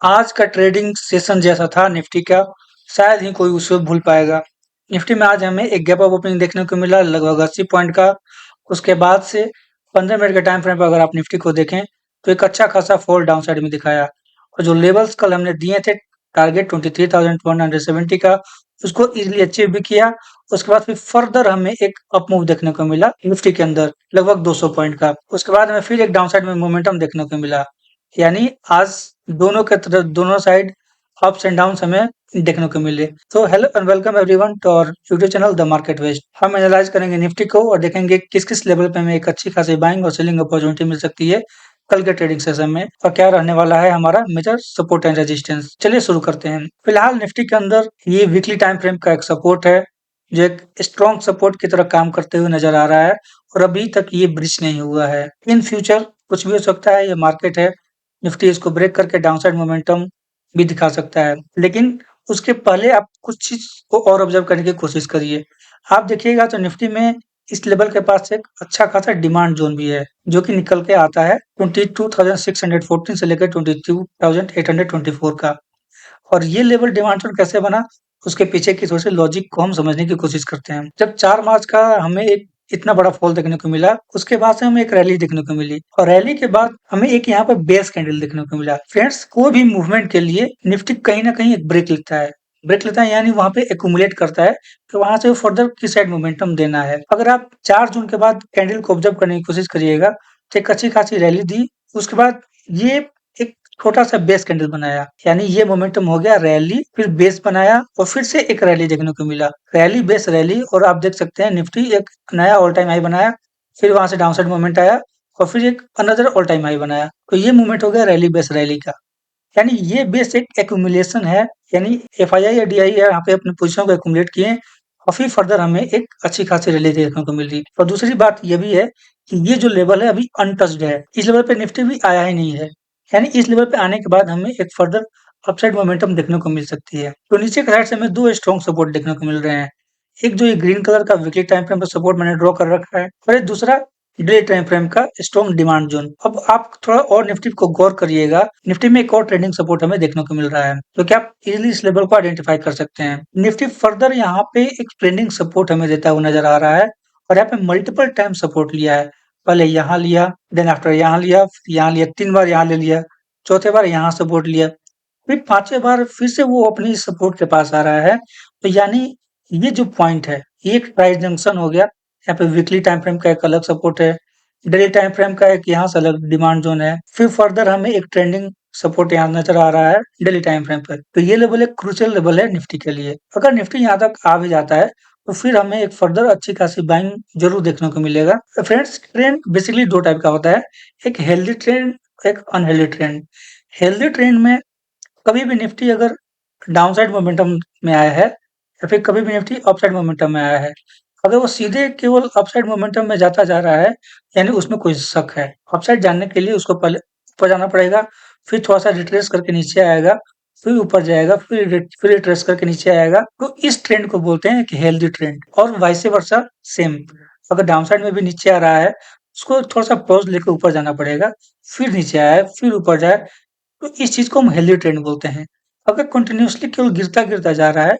आज का trading session जैसा था निफ्टी का, शायद ही कोई उसे भूल पाएगा। निफ्टी में आज हमें एक गैप अप ओपनिंग देखने को मिला लगभग 80 पॉइंट का। उसके बाद से 15 मिनट के टाइम फ्रेम पर अगर आप निफ्टी को देखें तो एक अच्छा खासा फॉल डाउन साइड में दिखाया और जो लेवल्स कल हमने दिए थे टारगेट 23,170 का, उसको इजीली अचीव भी किया। उसके बाद फिर फर्दर हमें एक अप मूव देखने को मिला निफ्टी के अंदर लगभग 200 पॉइंट का। उसके बाद हमें फिर एक डाउन साइड में मोमेंटम देखने को मिला, यानी आज दोनों के तरफ दोनों साइड अप्स एंड डाउन्स हमें देखने को मिले। तो hello and welcome everyone to our YouTube channel the market west. हम एनालाइज करेंगे निफ्टी को और देखेंगे किस किस लेवल पे हमें एक अच्छी खासी बाइंग और सेलिंग अपॉर्चुनिटी मिल सकती है कल के ट्रेडिंग सेशन में, और क्या रहने वाला है हमारा मेजर सपोर्ट एंड रेजिस्टेंस। चलिए शुरू करते हैं। फिलहाल निफ्टी के अंदर ये वीकली टाइम फ्रेम का एक सपोर्ट है जो एक स्ट्रॉन्ग सपोर्ट की तरह काम करते हुए नजर आ रहा है और अभी तक ये ब्रिज नहीं हुआ है। इन फ्यूचर कुछ भी हो सकता है, ये मार्केट है, निफ्टी इसको ब्रेक करके डाउनसाइड मोमेंटम भी दिखा सकता है। लेकिन उसके पहले आप कुछ चीज को और ऑब्जर्व करने की कोशिश करिए। आप देखिएगा तो निफ्टी में इस लेवल के पास एक अच्छा खासा डिमांड जोन भी है जो कि निकल के आता है 22,614 से लेकर 22,824 का। और ये लेवल डिमांड जोन कैसे बना, उसके पीछे की थोड़ी सी लॉजिक को हम समझने की कोशिश करते हैं। जब 4 मार्च का हमें एक इतना बड़ा फॉल देखने को मिला, उसके बाद से हमें एक रैली देखने को मिली और रैली के बाद हमें एक यहाँ पर बेस कैंडल देखने को मिला। फ्रेंड्स, कोई भी मूवमेंट के लिए निफ्टी कहीं ना कहीं एक ब्रेक लेता है यानी वहां पे एक्यूमुलेट करता है कि वहां से फर्दर किस साइड मोमेंटम देना है। अगर आप 4 जून के बाद कैंडल को ऑब्जर्व करने की कोशिश करिएगा तो एक अच्छी खासी रैली दी, उसके बाद ये एक छोटा सा बेस कैंडल बनाया, यानी ये मोमेंटम हो गया रैली, फिर बेस बनाया और फिर से एक रैली देखने को मिला, रैली बेस रैली। और आप देख सकते हैं निफ्टी एक नया ऑल टाइम हाई बनाया, फिर वहां से डाउनसाइड मोमेंट आया और फिर एक अनदर ऑल टाइम हाई बनाया। तो ये मूवमेंट हो गया रैली बेस रैली का, यानी ये बेस एक एक्यूमुलेशन है, यानी एफआईआई या डीआई यहाँ पे अपनी पोजीशन को एक्यूमुलेट किए और फिर फर्दर हमें एक अच्छी खासी रैली देखने को मिल रही। और दूसरी बात ये भी है कि ये जो लेवल है अभी अनटच्ड है, इस लेवल पे निफ्टी भी आया ही नहीं है, यानी इस लेवल पे आने के बाद हमें एक फर्दर अपसाइड मोमेंटम देखने को मिल सकती है। तो नीचे के साइड से हमें दो स्ट्रॉन्ग सपोर्ट देखने को मिल रहे हैं, एक जो ये ग्रीन कलर का वीकली टाइम फ्रेम पर सपोर्ट मैंने ड्रॉ कर रखा है और एक दूसरा डेली टाइम फ्रेम का स्ट्रॉन्ग डिमांड जोन। अब आप थोड़ा और निफ्टी को गौर करिएगा, निफ्टी में एक और ट्रेडिंग सपोर्ट हमें देखने को मिल रहा है तो क्या आप इजिली इस लेवल को आइडेंटिफाई कर सकते हैं। निफ्टी फर्दर यहाँ पे एक ट्रेंडिंग सपोर्ट हमें देता हुआ नजर आ रहा है और यहाँ पे मल्टीपल टाइम सपोर्ट लिया है। पहले यहाँ लिया, देन आफ्टर यहाँ लिया, फिर यहाँ लिया, 3 बार यहाँ ले लिया, चौथे बार यहाँ सपोर्ट लिया, फिर पांचवें बार फिर से वो अपनी सपोर्ट के पास आ रहा है। तो यानी ये जो पॉइंट है ये एक प्राइस जंक्शन हो गया। यहाँ पे वीकली टाइम फ्रेम का एक अलग सपोर्ट है, डेली टाइम फ्रेम का एक यहाँ से अलग डिमांड जोन है, फिर फर्दर हमें एक ट्रेंडिंग सपोर्ट यहाँ नजर आ रहा है डेली टाइम फ्रेम पर। तो ये लेवल एक क्रूशियल लेवल है निफ्टी के लिए। अगर निफ्टी यहाँ तक आ भी जाता है तो फिर हमें एक फर्दर अच्छी खासी बाइंग जरूर देखने को मिलेगा। फ्रेंड्स, ट्रेंड बेसिकली दो टाइप का होता है, एक हेल्दी ट्रेंड, एक अनहेल्दी ट्रेंड। हेल्दी ट्रेंड में कभी भी निफ्टी अगर डाउनसाइड मोमेंटम में आया है या फिर कभी भी निफ्टी अपसाइड मोमेंटम में आया है, अगर वो सीधे केवल अपसाइड मोमेंटम में जाता जा रहा है यानी उसमें कोई शक है। अपसाइड जाने के लिए उसको पहले ऊपर जाना पड़ेगा, फिर थोड़ा सा रिट्रेस करके नीचे आएगा, फिर ऊपर जाएगा, फिर रिट्रेस करके नीचे आएगा। तो इस ट्रेंड को बोलते हैं कि हेल्दी ट्रेंड। और वाइस वर्सा सेम, अगर डाउनसाइड में भी नीचे आ रहा है उसको थोड़ा सा पॉज लेकर ऊपर जाना पड़ेगा, फिर नीचे आए फिर ऊपर जाए, तो इस चीज को हम हेल्दी ट्रेंड बोलते हैं। अगर कंटिन्यूअसली केवल गिरता गिरता जा रहा है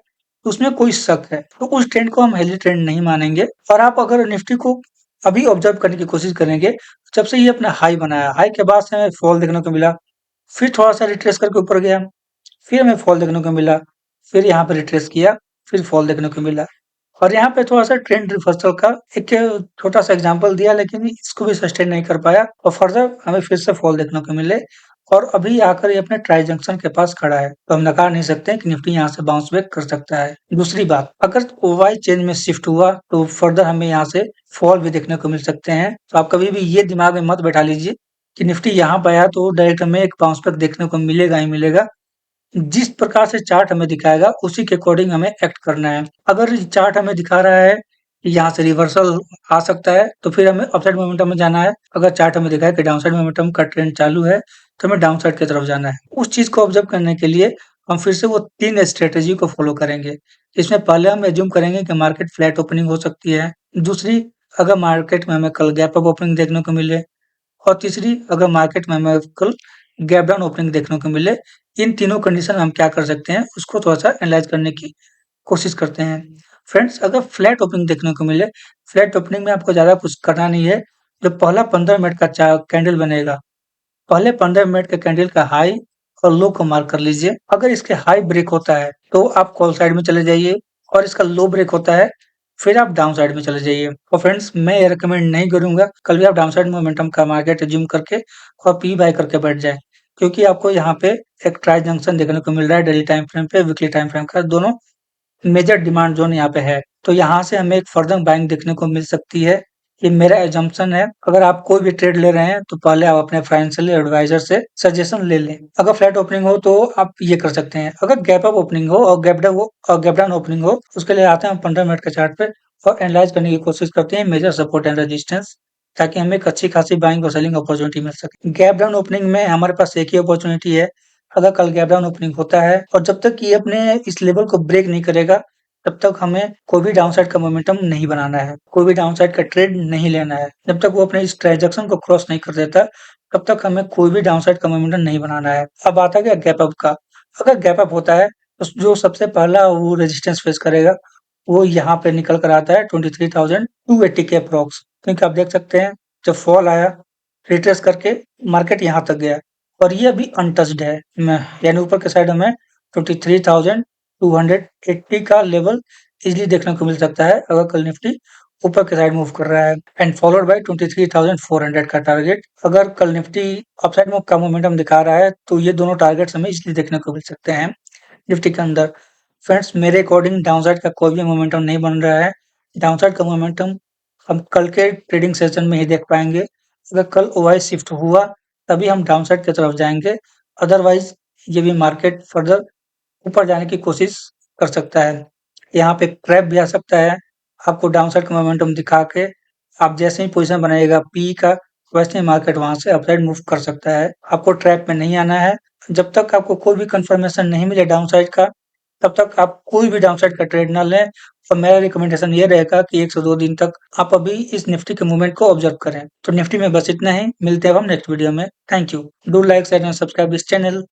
तो उसमें कोई शक है, तो उस ट्रेंड को हम हेल्दी ट्रेंड नहीं मानेंगे। और आप अगर निफ्टी को अभी ऑब्जर्व करने की कोशिश करेंगे, जब से ये अपना हाई बनाया, हाई के बाद से हमें फॉल देखने को मिला, फिर थोड़ा सा रिट्रेस करके ऊपर गया, फिर हमें फॉल देखने को मिला, फिर यहाँ पे रिट्रेस किया, फिर फॉल देखने को मिला। और यहाँ पे थोड़ा सा ट्रेंड रिवर्सल का एक छोटा सा एग्जांपल दिया, लेकिन इसको भी सस्टेन नहीं कर पाया और फर्दर हमें फिर से फॉल देखने को मिले और अभी आकर ये अपने ट्राई जंक्शन के पास खड़ा है। तो हम नकार नहीं सकते कि निफ्टी यहाँ से बाउंस बैक कर सकता है। दूसरी बात, अगर ओवाई चेंज में शिफ्ट हुआ तो फर्दर हमें यहाँ से फॉल भी देखने को मिल सकते हैं। तो आप कभी भी ये दिमाग में मत बैठा लीजिए कि निफ्टी यहाँ पे आया तो डायरेक्ट हमें एक बाउंस बैक देखने को मिलेगा ही मिलेगा। जिस प्रकार से चार्ट हमें दिखाएगा उसी के अकॉर्डिंग हमें एक्ट करना है। अगर चार्ट हमें दिखा रहा है कि यहाँ से रिवर्सल आ सकता है तो फिर हमें अपसाइड मोमेंटम में जाना है। अगर चार्ट हमें दिखाए कि डाउनसाइड मोमेंटम का ट्रेंड चालू है तो हमें डाउनसाइड की तरफ जाना है। उस चीज को ऑब्जर्व करने के लिए हम फिर से वो 3 स्ट्रेटेजी को फॉलो करेंगे। इसमें पहले हम एज्यूम करेंगे कि मार्केट फ्लैट ओपनिंग हो सकती है। दूसरी, अगर मार्केट में हमें कल गैप अप ओपनिंग देखने को मिले। और तीसरी, अगर मार्केट में हमें कल गैप डाउन ओपनिंग देखने को मिले। इन तीनों कंडीशन में हम क्या कर सकते हैं, उसको थोड़ा-सा एनालाइज़ करने की कोशिश करते हैं। फ्रेंड्स, अगर फ्लैट ओपनिंग देखने को मिले, फ्लैट ओपनिंग में आपको ज़्यादा कुछ करना नहीं है। जो पहला 15 मिनट का चा कैंडल बनेगा, पहले 15 मिनट के कैंडल का हाई और लो को मार्क कर लीजिए। अगर इसके हाई ब्रेक होता है, तो आप कॉल साइड में चले जाइए, और इसका लो ब्रेक होता है, फिर आप डाउन साइड में चले जाइए। और फ्रेंड्स, मैं ये रिकमेंड नहीं करूँगा कल भी आप डाउन साइड मोमेंटम का मार्केट अज़्यूम करके और पी बाय करके बैठ जाएँ, क्योंकि आपको यहाँ पे एक ट्राई जंक्शन देखने को मिल रहा है डेली टाइम फ्रेम पे, वीकली टाइम फ्रेम का, दोनों मेजर डिमांड ज़ोन यहाँ पे है। तो यहाँ से हमें एक फर्दर बाइंग देखने को मिल सकती है। ये मेरा असम्पशन है। अगर आप कोई भी ट्रेड ले रहे हैं, तो पहले आप अपने फाइनेंशियल एडवाइज़र से सजेशन ले लें। अगर फ्लैट ओपनिंग हो तो आप ये कर सकते हैं। अगर गैप अप ओपनिंग हो और गैप डाउन ओपनिंग हो, उसके लिए आते हैं हम 15 मिनट के चार्ट पे और एनालाइज़ करने की कोशिश करते हैं मेजर सपोर्ट एंड रेजिस्टेंस, ताकि हमें एक अच्छी खासी बाइंग और सेलिंग अपॉर्चुनिटी मिल सके। गैप डाउन ओपनिंग में हमारे पास एक ही अपॉर्चुनिटी है। अगर कल गैप डाउन ओपनिंग होता है और जब तक ये अपने इस लेवल को ब्रेक नहीं करेगा, तब तक हमें कोई भी डाउनसाइड का मोमेंटम नहीं बनाना है, कोई भी डाउनसाइड का ट्रेड नहीं लेना है। जब तक वो अपने इस ट्रांज़ैक्शन को क्रॉस नहीं कर देता, तब तक हमें कोई भी डाउनसाइड का मोमेंटम नहीं बनाना है। अब आता गया गैप अप का। अगर गैप अप होता है, तो जो सबसे पहला वो रेजिस्टेंस फेस करेगा, वो यहाँ पे निकल कर आता है 23,280 के अप्रॉक्स। क्योंकि आप देख सकते हैं, जब फॉल आया, रिट्रेस करके मार्केट यहाँ तक गया और ये अभी अनटच्ड है। यानी ऊपर के साइड हमें 23,280 का लेवल इजीली देखने को मिल सकता है, अगर कल निफ्टी ऊपर के साइड मूव कर रहा है, एंड फॉलोड बाय 23,400 का टारगेट। अगर कल निफ्टी अपसाइड मूव का मोमेंटम दिखा रहा है, तो ये दोनों टारगेट्स हमें इजीली देखने को मिल सकते हैं निफ्टी के अंदर। फ्रेंड्स, मेरे अकॉर्डिंग डाउनसाइड का कोई भी मोमेंटम नहीं बन रहा है। डाउनसाइड का मोमेंटम हम कल के ट्रेडिंग सेशन में ही देख पाएंगे। अगर कल ओआई शिफ्ट हुआ, तभी हम डाउनसाइड की तरफ जाएंगे। अदरवाइज ये भी मार्केट फर्दर ऊपर जाने की कोशिश कर सकता है। यहाँ पे ट्रैप भी आ सकता है, आपको डाउनसाइड का मोमेंटम दिखा के आप जैसे ही पोजीशन बनाइएगा पी का, वैसे ही मार्केट वहाँ से अपसाइड मूव कर सकता है। आपको ट्रैप में नहीं आना है। जब तक आपको कोई भी कंफर्मेशन नहीं मिले डाउनसाइड का, तब तक आप कोई भी डाउनसाइड का ट्रेड ना लें। और मेरा रिकमेंडेशन ये रहेगा कि 1 से 2 दिन तक आप अभी इस निफ्टी के मूवमेंट को ऑब्जर्व करें। तो निफ्टी में बस इतना ही। मिलते हैं अब हम नेक्स्ट वीडियो में। Thank you. Do like, share and subscribe this channel.